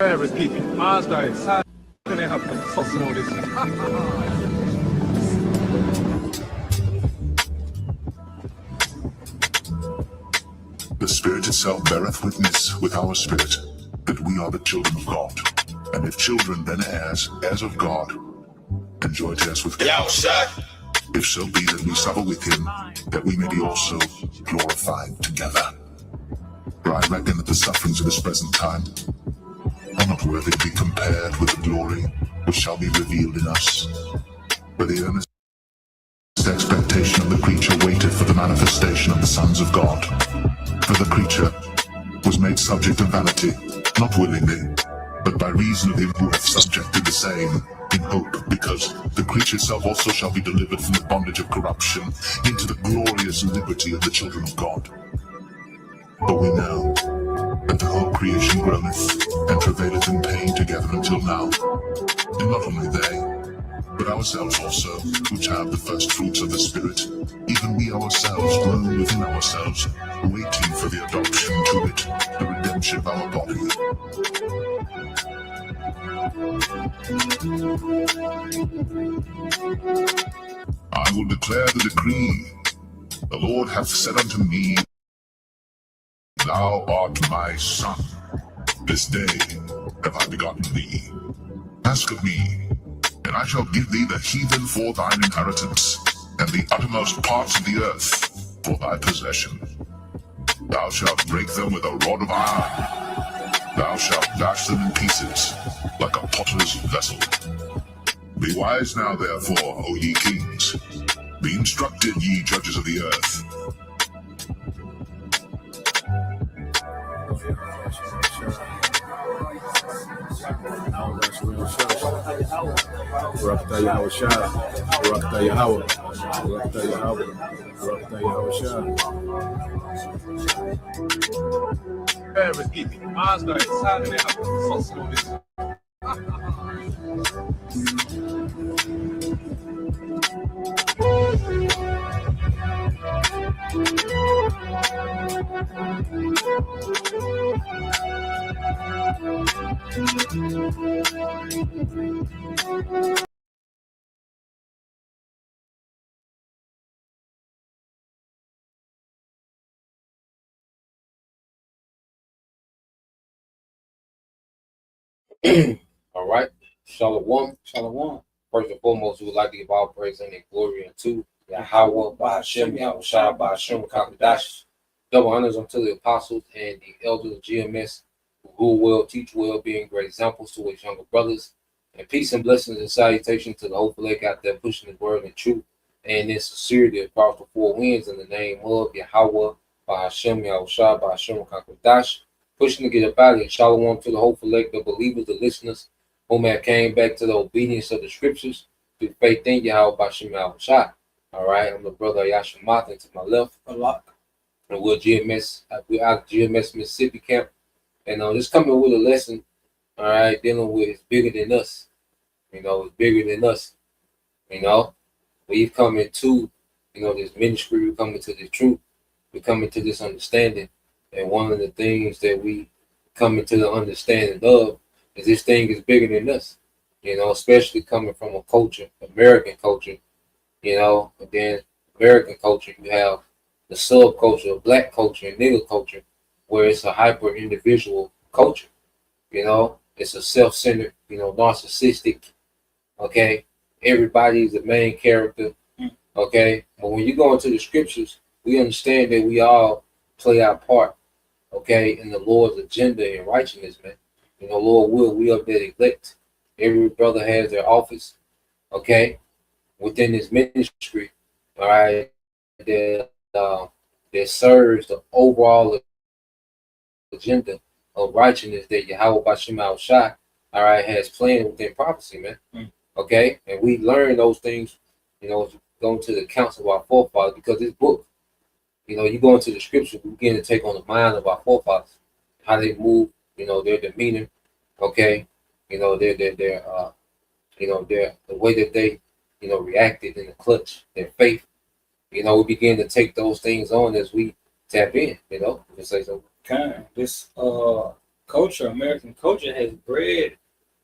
Repeat. Mazda 3年発のスモールです。The Spirit itself beareth witness with our spirit that we are the children of God. And if children, then heirs, heirs of God, and joint heirs with God. If so be that we suffer with him, that we may be also glorified together. For I reckon that the sufferings of this present time are not worthy to be compared with the glory which shall be revealed in us. For the earnest expectation of the creature waited for the manifestation of the sons of God. For the creature was made subject to vanity, not willingly, but by reason of him who hath subjected the same, in hope, because the creature itself also shall be delivered from the bondage of corruption into the glorious liberty of the children of God. For we know that the whole creation groaneth and travaileth in pain together until now. And not only they, but ourselves also, which have the first fruits of the Spirit, even we ourselves groan within ourselves, waiting for the adoption to it, the redemption of our body. I will declare the decree. The Lord hath said unto me, Thou art my son. This day have I begotten thee. Ask of me, and I shall give thee the heathen for thine inheritance, and the uttermost parts of the earth for thy possession. Thou shalt break them with a rod of iron. Thou shalt dash them in pieces, like a potter's vessel. Be wise now, therefore, O ye kings. Be instructed, ye judges of the earth. Repeat. Mazda 3年発のスモールです。All right. Shalom. Shalom. First and foremost, we would like to give all praise and glory unto Yahweh, Ba'ashem, Yahushua, Ba'ashem, Kakadash. Double honors unto the apostles and the elders of GMS who will teach well, being great examples to his younger brothers. And peace and blessings and salutation to the hopeful lake out there pushing the word and truth and in sincerity across the four winds in the name of Yahweh, Ba'ashem, Yahushua, Ba'ashem, Kakadash. Pushing to get up out of here. Shalom to the hopeful lake, the believers, the listeners, whom have came back to the obedience of the scriptures through faith in Yahweh Bashim Yahushua. All right, I'm the brother Yashim Martin to my left, a lot. And we're out of GMS Mississippi camp. And just coming with a lesson, all right, dealing with it's bigger than us. It's bigger than us. We've come into, this ministry, we're coming to the truth, we're coming to this understanding. And one of the things that we come into the understanding of is this thing is bigger than us, especially coming from a culture, American culture, and then American culture, you have the subculture of black culture and nigger culture, where it's a hyper individual culture, it's a self-centered, narcissistic, okay, everybody's the main character, okay, but when you go into the scriptures, we understand that we all play our part, okay, in the Lord's agenda and righteousness, man. Lord will, we are that elect. Every brother has their office, okay, within this ministry, all right, that serves the overall agenda of righteousness that Yahweh Bashim Al-Shai, all right, has planned within prophecy, man. Okay, and we learn those things, going to the counsel of our forefathers, because this book, you go into the scripture, we begin to take on the mind of our forefathers, how they move, their demeanor, okay, the way that they, reacted in the clutch, their faith, we begin to take those things on as we tap in, you say so. This culture, American culture, has bred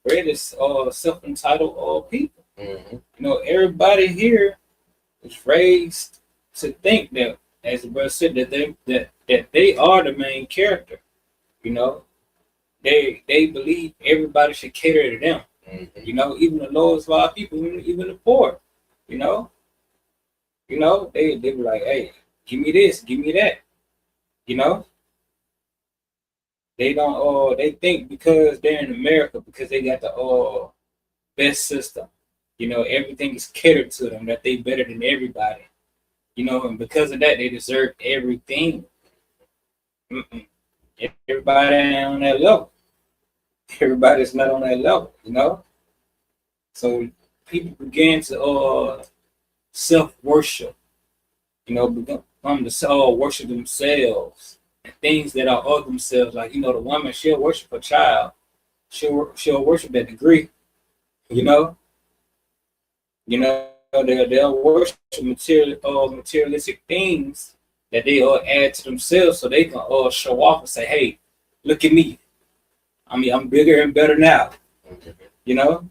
this self-entitled people. Mm-hmm. You know, everybody here is raised to think that, as the brother said, that they are the main character. You know, they believe everybody should cater to them. Mm-hmm. You know, even the lowest of our people, even the poor. You know, they be like, hey, give me this, give me that. You know, they don't. They think because they're in America, because they got the best system. You know, everything is catered to them, that they better than everybody. You know, and because of that, they deserve everything. Mm-mm. Everybody ain't on that level. Everybody's not on that level, you know. So people began to self-worship, you know, become to worship themselves and things that are of themselves. Like, you know, the woman, she'll worship a child, she'll worship that degree, you know. They'll worship materialistic things that they add to themselves, so they can show off and say, "Hey, look at me. I mean, I'm bigger and better now." Mm-hmm. You know,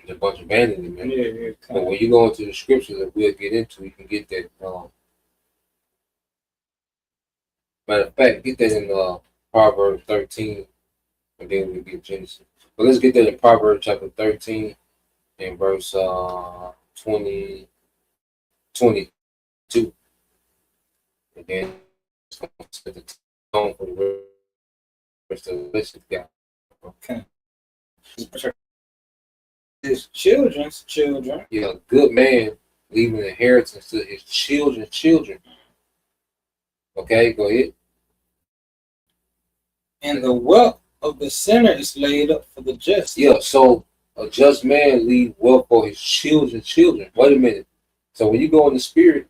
It's a bunch of vanity, man. yeah. But when you go into the scriptures that we'll get into, you can get that. Matter of fact, get that in Proverbs 13, and then we get Genesis. But let's get that in Proverbs chapter 13 and verse 22. And then it's going to set the tone for the rest of the list. Okay. His children's children. Yeah, a good man leaving inheritance to his children's children. Okay, go ahead. And the wealth of the sinner is laid up for the just. Yeah, so a just man leave wealth for his children's children. Wait a minute. So when you go in the spirit,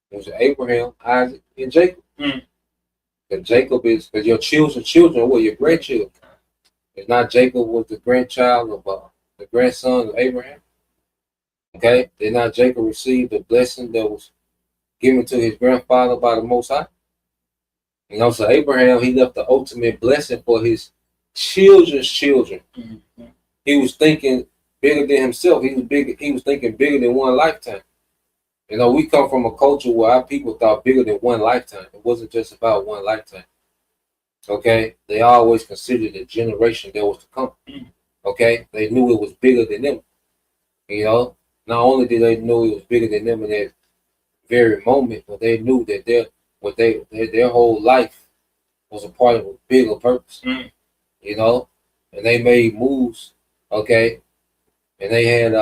it was Abraham, Isaac, and Jacob. Mm. And Jacob is, because your children's children were your grandchildren. It's not Jacob was the grandchild of the grandson of Abraham. Okay? Did not Jacob receive the blessing that was given to his grandfather by the Most High? You know, so Abraham, he left the ultimate blessing for his children's children. Mm-hmm. He was thinking bigger than himself. He was thinking bigger than one lifetime. You know, we come from a culture where our people thought bigger than one lifetime. It wasn't just about one lifetime. Okay? They always considered the generation that was to come. Okay? They knew it was bigger than them. You know? Not only did they know it was bigger than them in that very moment, but they knew that their whole life was a part of a bigger purpose. Mm. You know? And they made moves, okay? And they had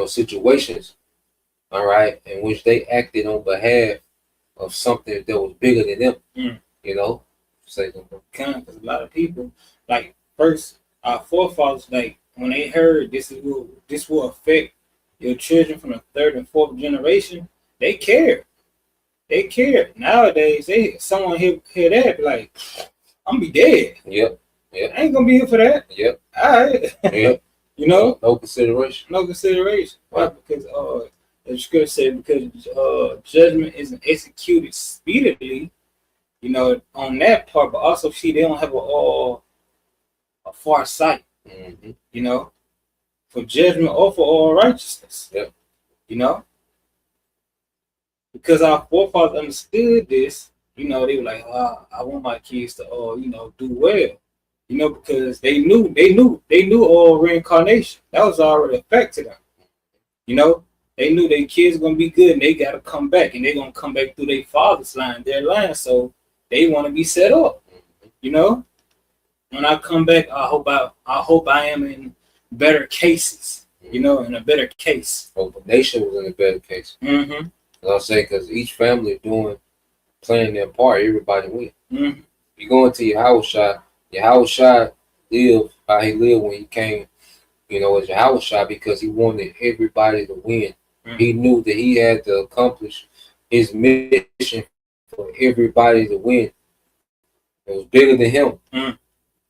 situations, all right, in which they acted on behalf of something that was bigger than them. Mm. You know? Say something. Because a lot of people, like, first, our forefathers, like, when they heard this will affect your children from the third and fourth generation, they cared. They cared. Nowadays, someone hear that, be like, I'm gonna be dead. Yep. I ain't gonna be here for that. Yep. All right. Yep. You know? No consideration. No consideration. Right. Because the scripture said, because judgment isn't executed speedily, you know, on that part, but also they don't have a far sight. Mm-hmm. You know, for judgment or for all righteousness. Yep. You know? Because our forefathers understood this, you know, they were like, I want my kids to do well. You know, because they knew reincarnation. That was already a fact to them. You know, they knew their kids gonna be good and they gotta come back, and they're gonna come back through their father's line, their line, so they wanna be set up. You know? When I come back, I hope I am in better cases, you know, in a better case. Oh, the nation was in a better case. Mm-hmm. I'll say, because each family playing their part, everybody win. Mm-hmm. You go into your Yahushua lived how he lived when he came, you know, as Yahushua, because he wanted everybody to win. Mm-hmm. He knew that he had to accomplish his mission for everybody to win. It was bigger than him. Mm-hmm.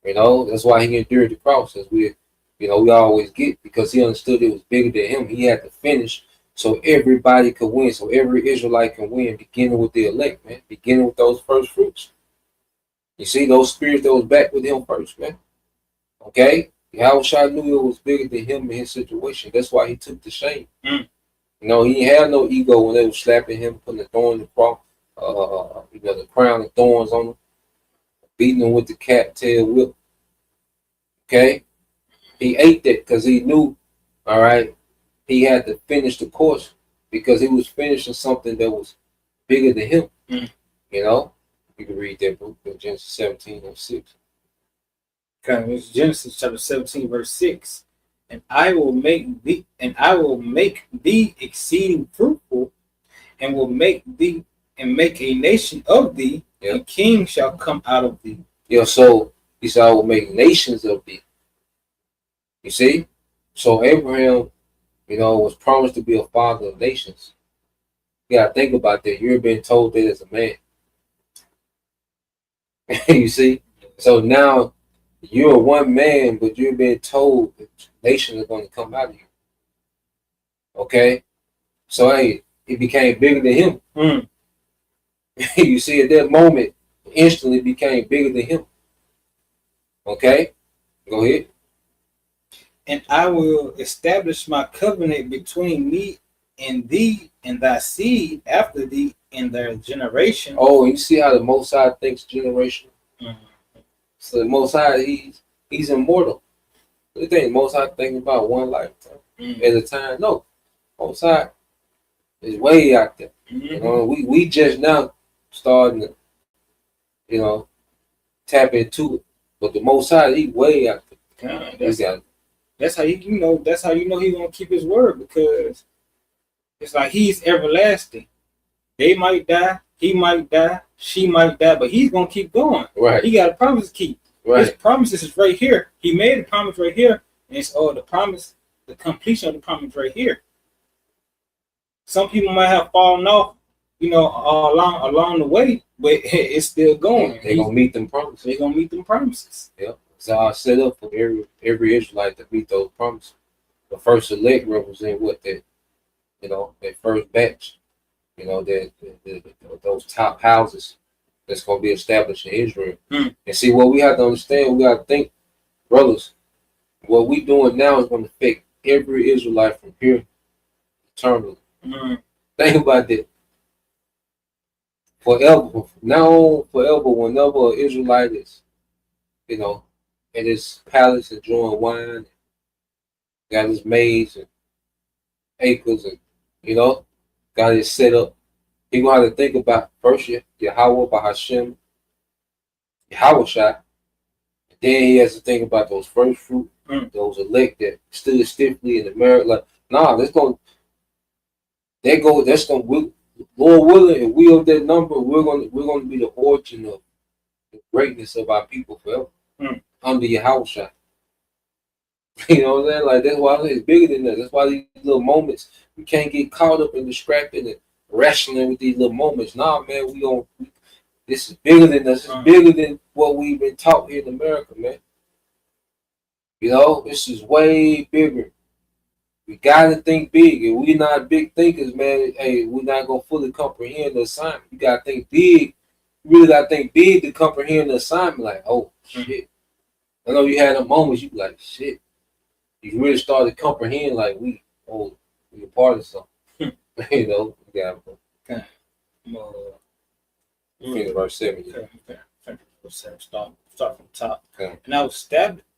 You know, that's why he endured the cross, as we always get, because he understood it was bigger than him. He had to finish so everybody could win. So every Israelite can win, beginning with the elect, man. Beginning with those first fruits. You see, those spirits that was back with him first, man. Okay? Yahushua knew it was bigger than him and his situation. That's why he took the shame. Mm. You know, he had no ego when they were slapping him, putting the thorn in the cross, the crown of thorns on him, beating him with the cattail whip. Okay? He ate that because he knew, all right, he had to finish the course because he was finishing something that was bigger than him. Mm. You know? You can read that book in Genesis 17:6. Okay, it's Genesis chapter 17, verse 6. And I will make thee exceeding fruitful, and will make thee and make a nation of thee, Yep. and king shall come out of thee. Yeah, so he said, I will make nations of thee. You see? So Abraham, was promised to be a father of nations. You gotta think about that. You're being told that as a man. You see? So now you're one man, but you're being told that nations are going to come out of you. Okay? So hey, it became bigger than him. Mm. You see, at that moment, instantly became bigger than him. Okay? Go ahead. And I will establish my covenant between me and thee and thy seed after thee in their generation. Oh, you see how the Most High thinks generational? Mm. So the Most High, he's immortal. You think the Most High thinking about one lifetime at a time? No. Most High is way out there. Mm-hmm. We just now starting to, tap into it. But the Most High, he way out there. That's how you know he's gonna keep his word, because it's like he's everlasting. They might die, he might die, she might die, but he's gonna keep going. Right. He got a promise to keep. Right. His promises is right here. He made a promise right here, and it's the completion of the promise right here. Some people might have fallen off, along the way, but it's still going. They're gonna meet them promises. They're gonna meet them promises. Yep. So I set up for every Israelite to meet those promises. The first elect represent what that first batch, those top houses that's gonna be established in Israel. And see, what we have to understand, we got to think, brothers, what we doing now is going to affect every Israelite from here eternally. Think about that. Forever, now forever, whenever an Israelite is, at his palace enjoying wine, got his maids and acres, and got it set up. He gonna have to think about first Yahweh Bahashem, Yahushua. Then he has to think about those first fruit, those elect that stood stiffly in the merit. Like, that's gonna Lord willing, if we of that number, we're gonna be the origin of the greatness of our people forever. Under Yahushua. You know what I'm saying? Like, that's why it's bigger than that. That's why these little moments, we can't get caught up and distracted and wrestling with these little moments. Man, this is bigger than us. It's bigger than what we've been taught here in America, man. This is way bigger. We gotta think big. If we're not big thinkers, man, hey, we're not gonna fully comprehend the assignment. You gotta think big. You really gotta think big to comprehend the assignment. Like, oh shit. I know you had a moments you be like, shit. You really started to comprehend, like, we're a part of something. You got okay. Verse 7. Okay. Start from the top. Okay.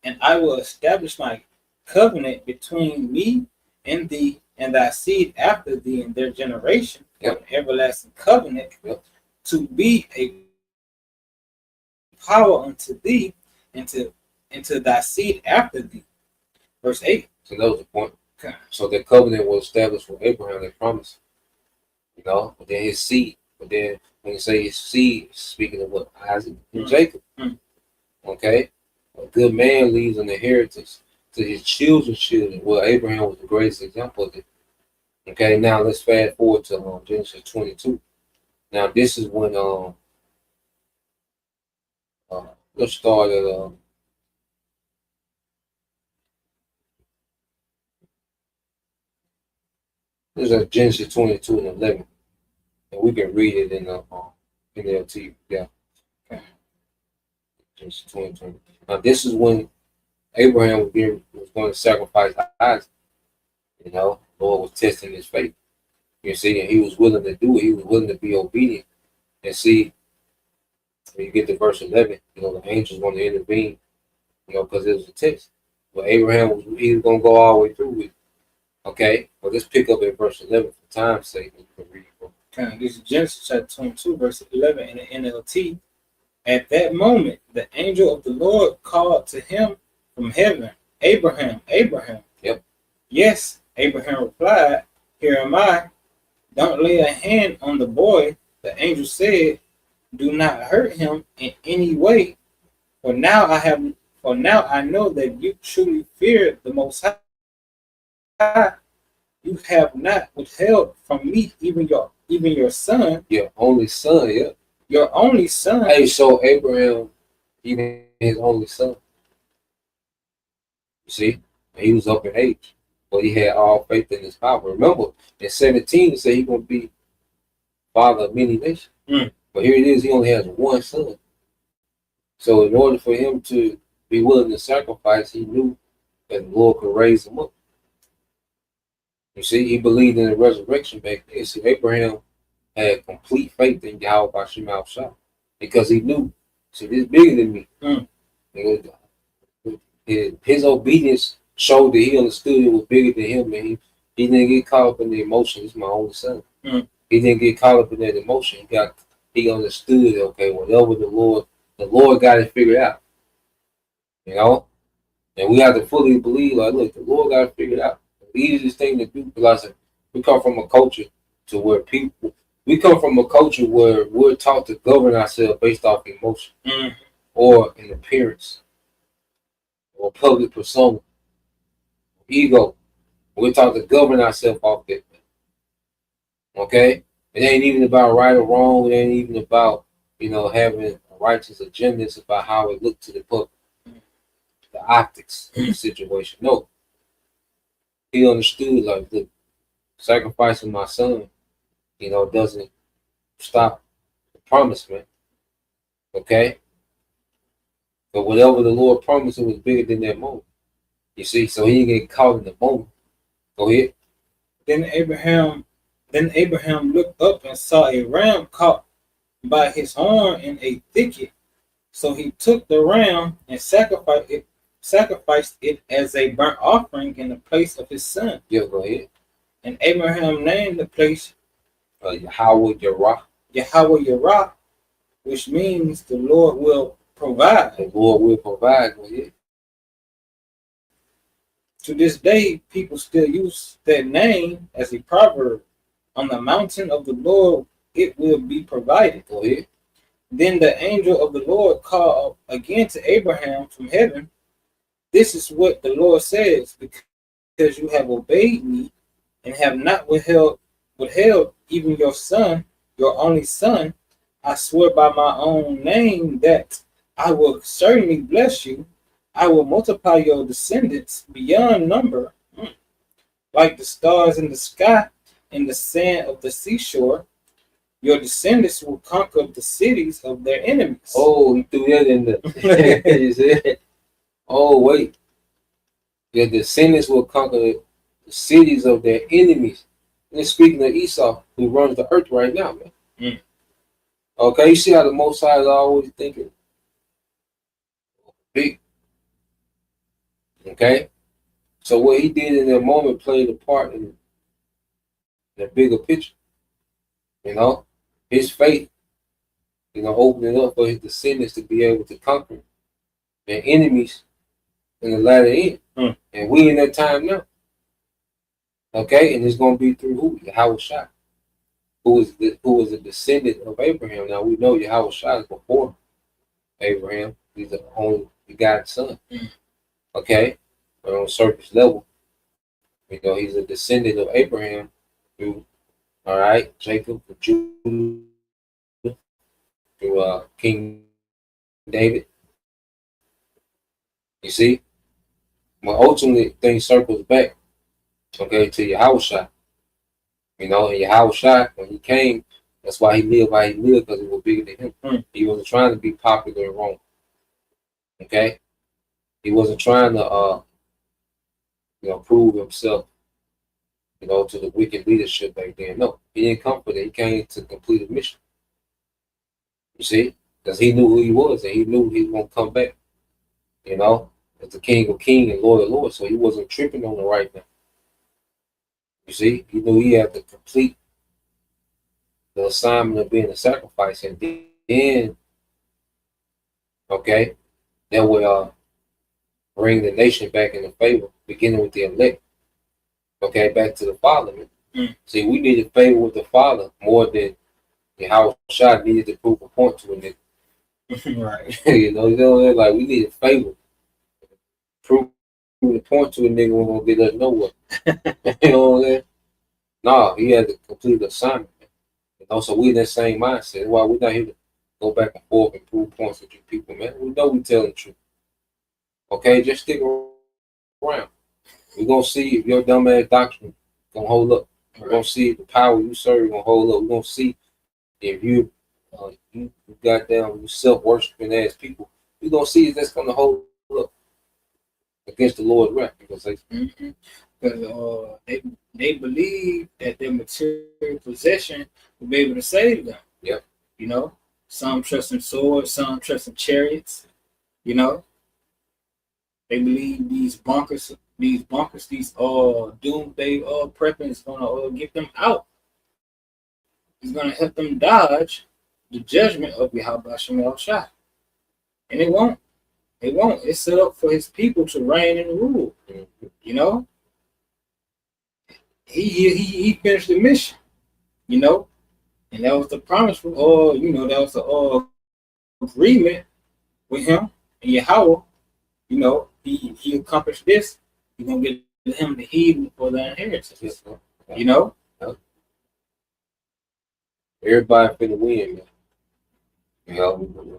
And I will establish my covenant between me and thee and thy seed after thee in their generation, an everlasting covenant, to be a power unto thee and to thy seed after thee. Verse 8. So that was the point. Okay. So the covenant was established with Abraham, that promise. But then his seed. But then when you say his seed, speaking of what? Isaac and Jacob. Okay? A good man leaves an inheritance to his children's children. Well, Abraham was the greatest example of it. Okay, now let's fast forward to Genesis 22. Now this is when let's start at This is Genesis 22 and 11. And we can read it in the NLT. Yeah. Genesis 22. Now, this is when Abraham was going to sacrifice Isaac. You know, the Lord was testing his faith. You see, and he was willing to do it. He was willing to be obedient. And see, when you get to verse 11, you know, the angels want to intervene, you know, because it was a test. But Abraham was going to go all the way through with it. Okay? Well, let's pick up at verse 11 for time's sake. You can read it. Okay, this is Genesis chapter 22, verse 11 in the NLT. At that moment, the angel of the Lord called to him from heaven, Abraham, Abraham. Yep. Yes, Abraham replied, here am I. Don't lay a hand on the boy. The angel said, do not hurt him in any way. For now I know that you truly fear the Most High. You have not withheld from me even your son. Your only son, yeah. Your only son. Hey, so Abraham, even his only son. You see? And he was up in age. But he had all faith in his power. Remember, in 17, he said he's going to be father of many nations. But here it is, he only has one son. So in order for him to be willing to sacrifice, he knew that the Lord could raise him up. You see, he believed in the resurrection back then. See, Abraham had complete faith in Yahweh Bashim al-Shah because he knew, see, this is bigger than me. His obedience showed that he understood it was bigger than him, and he didn't get caught up in the emotion. He's my only son. He didn't get caught up in that emotion. He understood, okay, whatever the Lord got it figured out. You know? And we have to fully believe, like, look, the Lord got it figured out. The easiest thing to do, because we come from a culture to where we're taught to govern ourselves based off emotion or an appearance or public persona, ego. We're taught to govern ourselves off that. Okay? It ain't even about right or wrong. It ain't even about, you know, having a righteous agenda. It's about how it looked to the public, the optics of the situation. No. He understood, like, look, sacrificing my son, you know, doesn't stop the promise, man. Okay? But whatever the Lord promised, it was bigger than that moment. You see, so he didn't get caught in the moment. Go ahead. Then Abraham looked up and saw a ram caught by his horn in a thicket. So he took the ram and sacrificed it as a burnt offering in the place of his son. Yeah, go ahead. And Abraham named the place Yahweh Yerah. Yahweh Yerah, which means the Lord will provide. The Lord will provide. Go ahead. To this day, people still use that name as a proverb. On the mountain of the Lord, it will be provided. Go ahead. Then the angel of the Lord called again to Abraham from heaven. This is what the Lord says, because you have obeyed me and have not withheld even your son, your only son. I swear by my own name that I will certainly bless you. I will multiply your descendants beyond number, like the stars in the sky and the sand of the seashore. Your descendants will conquer the cities of their enemies. Oh, you threw that in there. You said, oh, wait. Your descendants will conquer the cities of their enemies. And speaking of Esau, who runs the earth right now, man. Okay, you see how the Most High is always thinking big. Okay? So what he did in that moment played a part in the bigger picture. You know? His faith, you know, opening up for his descendants to be able to conquer their enemies in the latter end. And we in that time now. Okay? And it's going to be through who? Yahweh Shai, who is a descendant of Abraham. Now we know Yahweh Shai is before Abraham. He's the only begotten son. Okay? But on a surface level, you know, he's a descendant of Abraham through, all right, Jacob, Judah, through King David. You see? But ultimately, things circles back, okay, to Yahweh Shai. You know, and Yahweh Shai, when he came, that's why he lived how he lived, because he was bigger than him. He wasn't trying to be popular in Rome. Okay? He wasn't trying to prove himself, to the wicked leadership back then. No, he didn't come for that. He came to complete a mission. You see? Because he knew who he was, and he knew he was going to come back, as the King of Kings and Lord of Lords. So he wasn't tripping on the right thing. You see? He knew he had to complete the assignment of being a sacrifice, and then, that would bring the nation back into favor, beginning with the elect. Back to the Father. See, we needed favor with the Father more than how Shai needed to prove a point to a nigga. Right. Like we needed favor. Prove the point to a nigga who gonna get us nowhere. You know what I'm saying? No, he had to complete the assignment. So we in that same mindset. Why we're not here to go back and forth and prove points with you people, man. We know we telling the truth. Just stick around. We're gonna see if your dumbass doctrine gonna hold up. We're gonna see if the power you serve gonna hold up. We're gonna see if you goddamn you self-worshiping ass people. We're gonna see if that's gonna hold up against the Lord's wrath. Because they believe that their material possession will be able to save them. Yep. Some trust in swords, some trust in chariots. They believe these bunkers, these doomsday prepping is gonna get them out. It's gonna help them dodge the judgment of Yahweh Shem Shai. And it won't. It won't. It's set up for his people to reign and rule. He finished the mission. And that was the promise that was the agreement with him and Yahweh. He accomplished this. He's gonna get him the heathen for the inheritance. Everybody finna win, man.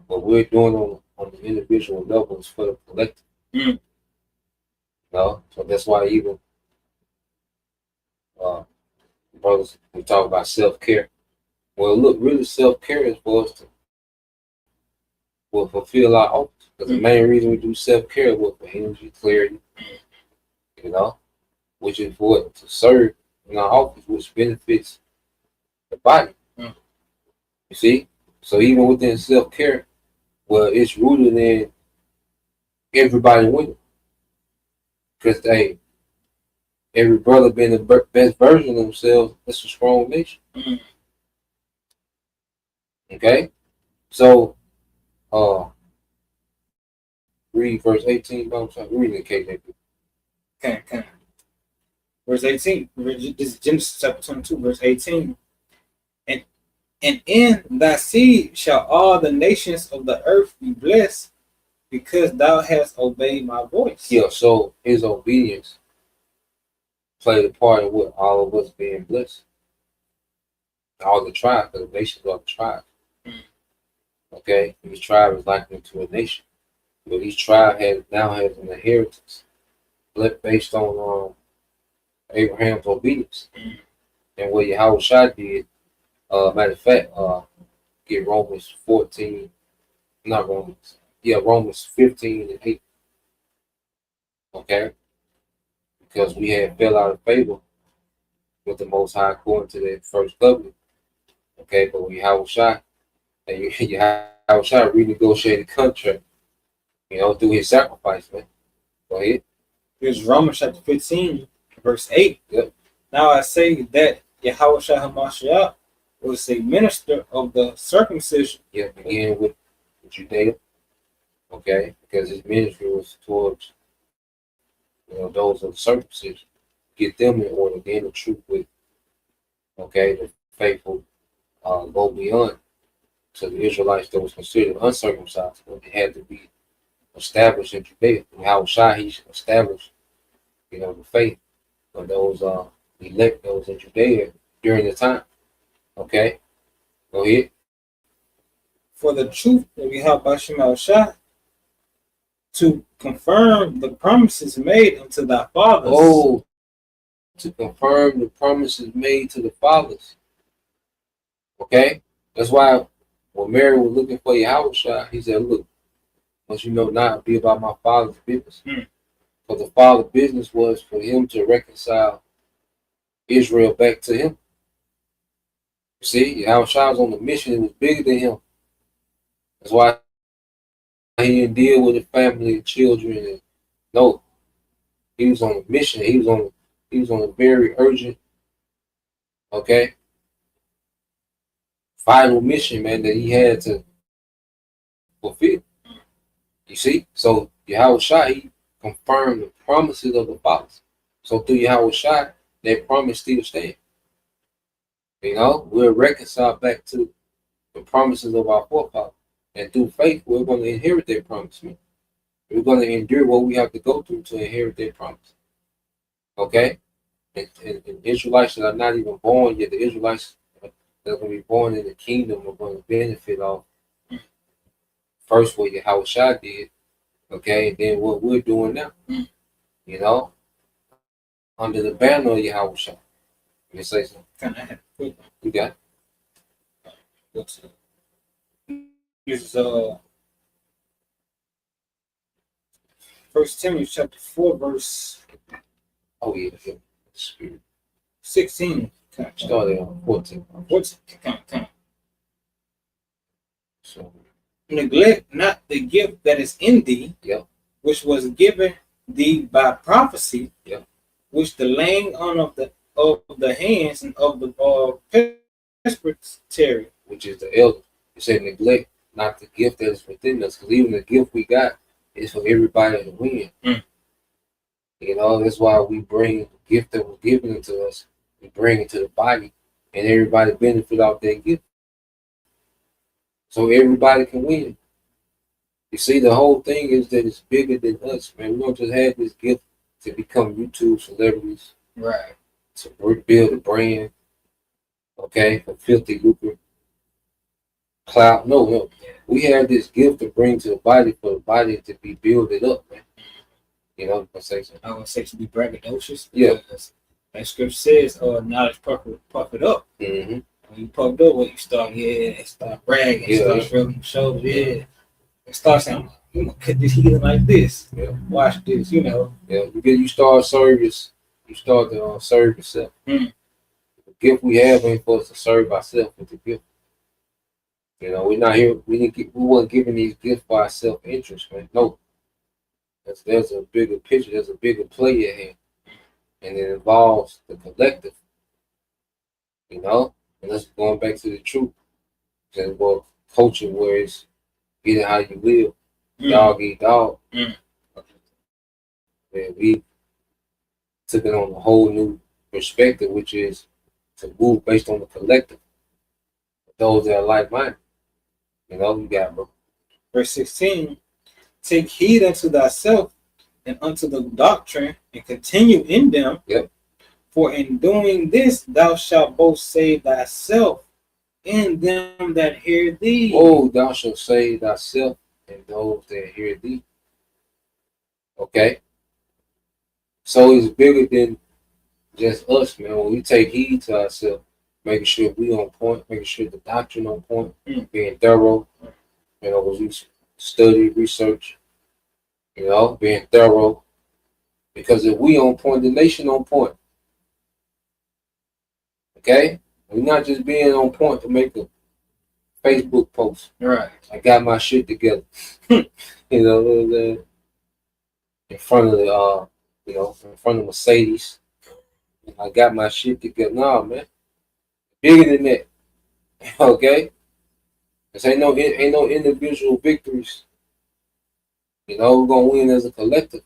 What we're doing on the individual level is for the collective. So that's why even brothers, we talk about self-care. Well, look, really self-care is for us to fulfill our office. Because the main reason we do self-care was for energy, clarity, which is for it to serve in our office, which benefits the body. You see? So even within self-care, well, it's rooted in everybody winning. Because every brother being the best version of themselves, that's a strong nation. So, read verse 18. I'm reading the KJV. Okay. Verse 18. This is Genesis chapter 22, verse 18. And in thy seed shall all the nations of the earth be blessed, because thou hast obeyed my voice. Yeah, so his obedience played a part in what all of us being blessed. All the tribes, the nations are the tribe. Each tribe is likened to a nation. But each tribe now has an inheritance based on Abraham's obedience. And what Yahweh Shai did, matter of fact, get Romans 14, not Romans, Romans 15 and 8. Because we had fell out of favor with the Most High according to the first covenant. But when Yahweh Shai, and Yahweh Shai renegotiated the contract, through his sacrifice, man. Go ahead. Here's Romans chapter 15, verse 8. Yep. Now I say that Yahweh Shai HaMashiach was a minister of the circumcision. Yeah, beginning with Judea. Because his ministry was towards those of the circumcision. Get them in order, then the truth with the faithful go beyond to the Israelites that was considered uncircumcised, but they had to be established in Judea. And how Shai he established, the faith of those elect that was in Judea during the time. Go ahead. For the truth that we have by Shema Shai, to confirm the promises made unto thy fathers. Oh, to confirm the promises made to the fathers. Okay? That's why when Mary was looking for Yahushua, he said, look, once you know not, be about my father's business. For the father's business was for him to reconcile Israel back to him. See, Yahushua was on the mission. It was bigger than him. That's why he didn't deal with the family and children. And no, he was on a mission. He was on a very urgent, okay, vital mission, man, that he had to fulfill. You see? So Yahushua, he confirmed the promises of the fathers. So through Yahushua, that promise still stands. You know, we're reconciled back to the promises of our forefathers. And through faith, we're going to inherit their promise, man. We're going to endure what we have to go through to inherit their promise. Okay? And Israelites that are not even born yet, the Israelites that are going to be born in the kingdom are going to benefit off first what Yahushua did, okay, and then what we're doing now. You know? Under the banner of Yahushua. Let me say something. You got it? This is 1 Timothy chapter 4, verse Oh, yeah. Spirit. 16. Started on 14. 14. So, Neglect not the gift that is in thee, which was given thee by prophecy, which the laying on of the hands and of the presbytery, which is the elder. You say neglect not the gift that is within us, because even the gift we got is for everybody to win. You know, that's why we bring the gift that was given to us, we bring it to the body, and everybody benefit off that gift. So everybody can win. You see, the whole thing is that it's bigger than us, man. We don't just have this gift to become YouTube celebrities, right? To build a brand, okay, for filthy lucre, clout. No. We have this gift to bring to the body for the body to be builded up, man. You know, I say something. I would say to be braggadocious. Yeah. That scripture says, knowledge puff it up. Mm-hmm. When you puffed up, what you start bragging, start rubbing your shoulders, and start saying, you know, cut this healing like this. Yeah. Watch this, you know. Yeah, because you start service, you start to serve yourself. The gift we have ain't for us to serve ourselves with the gift. You know, we're not here. We weren't given these gifts for our self-interest, man. No. There's a bigger picture. There's a bigger play at hand, and it involves the collective. You know, and that's going back to the truth. And about culture, where it's getting how you live, dog eat dog. And we took it on a whole new perspective, which is to move based on the collective. Those that are like-minded. You know, you got, bro. Verse 16. Take heed unto thyself and unto the doctrine, and continue in them. For in doing this, thou shalt both save thyself and them that hear thee. Oh, thou shalt save thyself and those that hear thee. Okay? So it's bigger than just us, man. When we take heed to ourselves, making sure we on point, making sure the doctrine on point, being thorough, you know, as we study, research, you know, being thorough. Because if we on point, the nation on point. Okay? We're not just being on point to make a Facebook post. Right. I got my shit together. You know what I'm saying? In front of the you know, in front of Mercedes. I got my shit together. No, man. Bigger than that. Okay? This ain't no individual victories. You know, we're gonna win as a collective.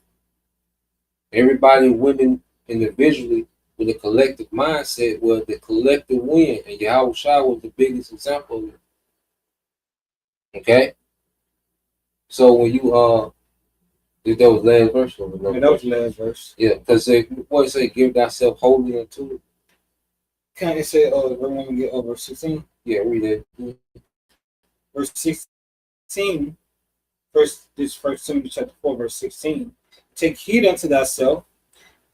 Everybody winning individually with a collective mindset, where the collective win, and Yahushua was the biggest example of it. Okay? So when you if that was last verse or no? Yeah, that was last verse. Yeah, because what it say, give thyself wholly unto it. Can't it say when we get over 16? Yeah, read that. Verse 16, first Timothy chapter 4, verse 16. Take heed unto thyself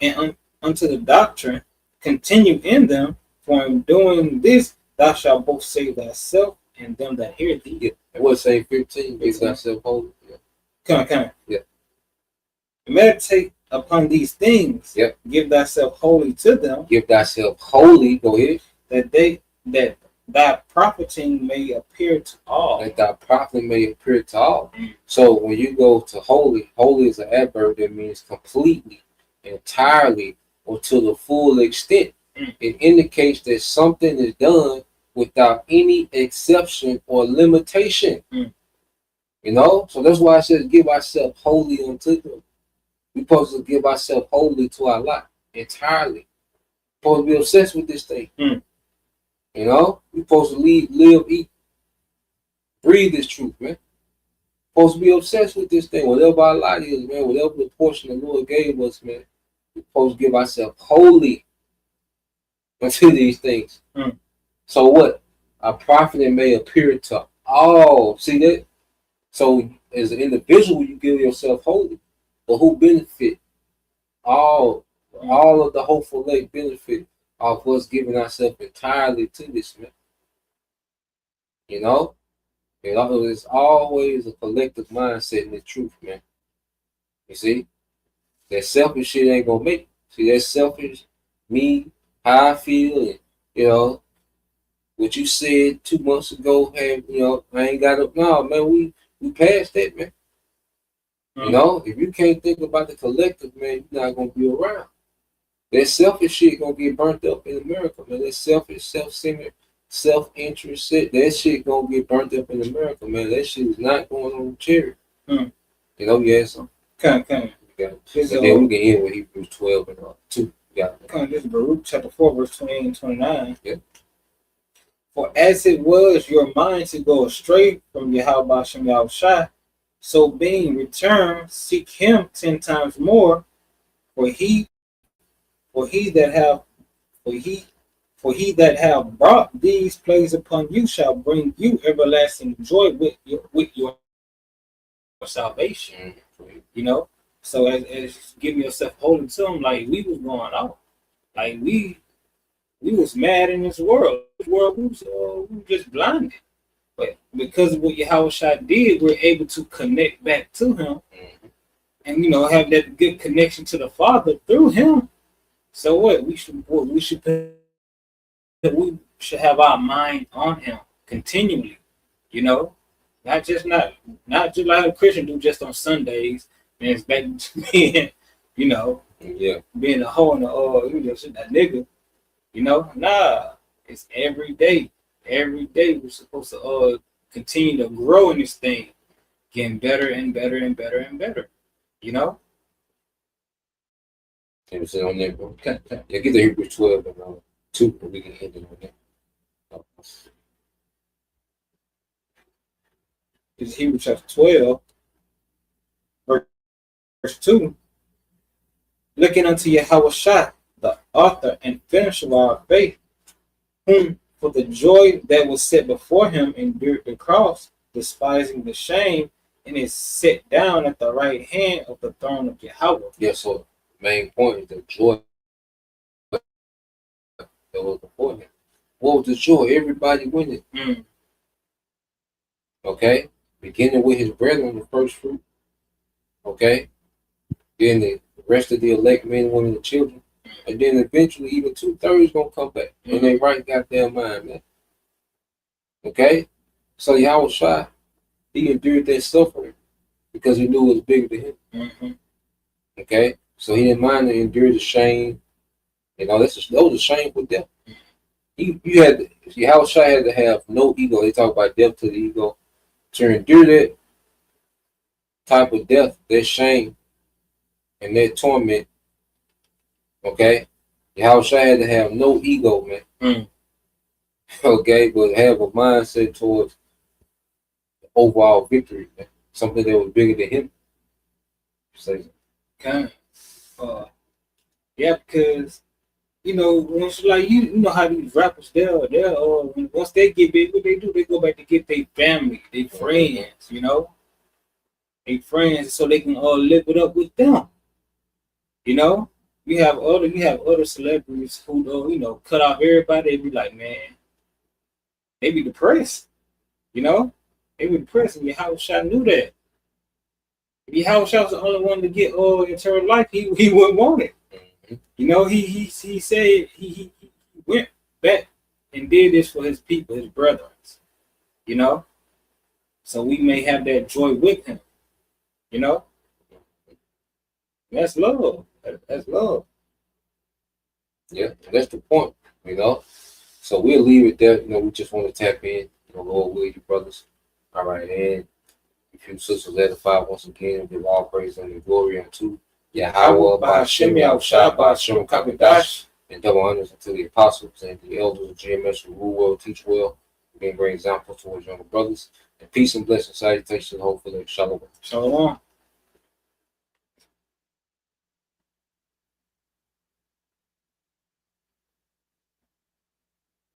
and unto the doctrine, continue in them, for in doing this thou shalt both save thyself and them that hear thee. Yeah. And what say 15? Give thyself holy. Yeah. Come on. Yeah. Meditate upon these things. Yep. Give thyself wholly to them. Give thyself holy. Go ahead. That thy profiting may appear to all. That thy profit may appear to all. Mm. So when you go to holy, holy is an adverb that means completely, entirely, or to the full extent. Mm. It indicates that something is done without any exception or limitation. Mm. You know, so that's why I said give ourselves wholly unto them. We're supposed to give ourselves wholly to our life, entirely. We're supposed to be obsessed with this thing. Mm. You know, we're supposed to live, eat, breathe this truth, man. Supposed to be obsessed with this thing. Whatever our life is, man, whatever the portion the Lord gave us, man, we're supposed to give ourselves wholly unto these things. Mm. So what? Our profit may appear to all. See that? So as an individual, you give yourself wholly. But who benefit? All of the hopeful elect benefit of us giving ourselves entirely to this, man. You know? It's always a collective mindset in the truth, man. You see? That selfish shit ain't gonna make it. See, that selfish, me, how I feel, and, you know, what you said 2 months ago, hey, you know, I ain't got up. No, man, we passed that, man. You know, if you can't think about the collective, man, you're not gonna be around. That selfish shit gonna get burnt up in America, man. That selfish, self-centered, self-interest shit, that shit gonna get burnt up in America, man. That shit is not going on the cherry. Mm. You know, you had some. Come. And then we can end with Hebrews 12 and 2. Yeah. This is Baruch chapter 4, verse 28 and 29. Yeah. For as it was your mind to go astray from Yahweh Shem Yahushua, so being returned, seek him 10 times more, for he that have brought these plagues upon you shall bring you everlasting joy with your salvation. You know, so as giving yourself holy to him, like we was going out, like we was mad in this world. This world we was just blinded. But because of what Yahushua did, we're able to connect back to him and, you know, have that good connection to the Father through him. So what? We should have our mind on him continually, you know, not just like a Christian do just on Sundays, and it's back to being, you know, being a hoe and that nigga, you know, nah, it's every day. Every day we're supposed to continue to grow in this thing, getting better and better and better and better. You know? Can we sit on there, bro? Yeah, get the Hebrews 12 and 2, but we can end it on that. This is Hebrews chapter 12, verse 2. Looking unto Yahushua, the author and finisher of our faith, whom for the joy that was set before him endured the cross, despising the shame, and is set down at the right hand of the throne of Yahweh. Yeah, so main point is the joy that was before him. What was the joy? Everybody winning. Okay? Beginning with his brethren, the first fruit. Okay? Then the rest of the elect men, women, and children. And then eventually even 2/3 gonna come back. And they right goddamn mind, man. Okay? So Yahushua, he endured that suffering because he knew it was bigger than him. Okay? So he didn't mind to endure the shame. You know, that was a shameful death. Yahushua had to have no ego. They talk about death to the ego. To endure that type of death, that shame, and that torment, okay? Yahushua had to have no ego, man. Okay, but have a mindset towards the overall victory, man. Something that was bigger than him. Okay. Yeah, because you know, once like you know how these rappers once they get big, what they do, they go back to get their family, their friends, you know, their friends, so they can live it up with them. You know, You have other celebrities who do, cut off everybody. They be like, man, they be depressed. They be depressed, and Yahushua knew that. If Yahushua was the only one to get eternal life, he wouldn't want it. He said he went back and did this for his people, his brethren. So we may have that joy with him. That's love. That's love. Yeah, that's the point. So we'll leave it there. We just want to tap in. Lord will, you brothers. All right, and if you sisters edify once again, give all praise and glory unto Yahweh, Ba'ashem, Yahushua, Ba'ashem, Kakadash, and double honors unto the apostles and the elders of GMS who rule well, teach well, and bring examples towards younger brothers. And peace and blessing, salutations, hopefully, shalom. Shalom.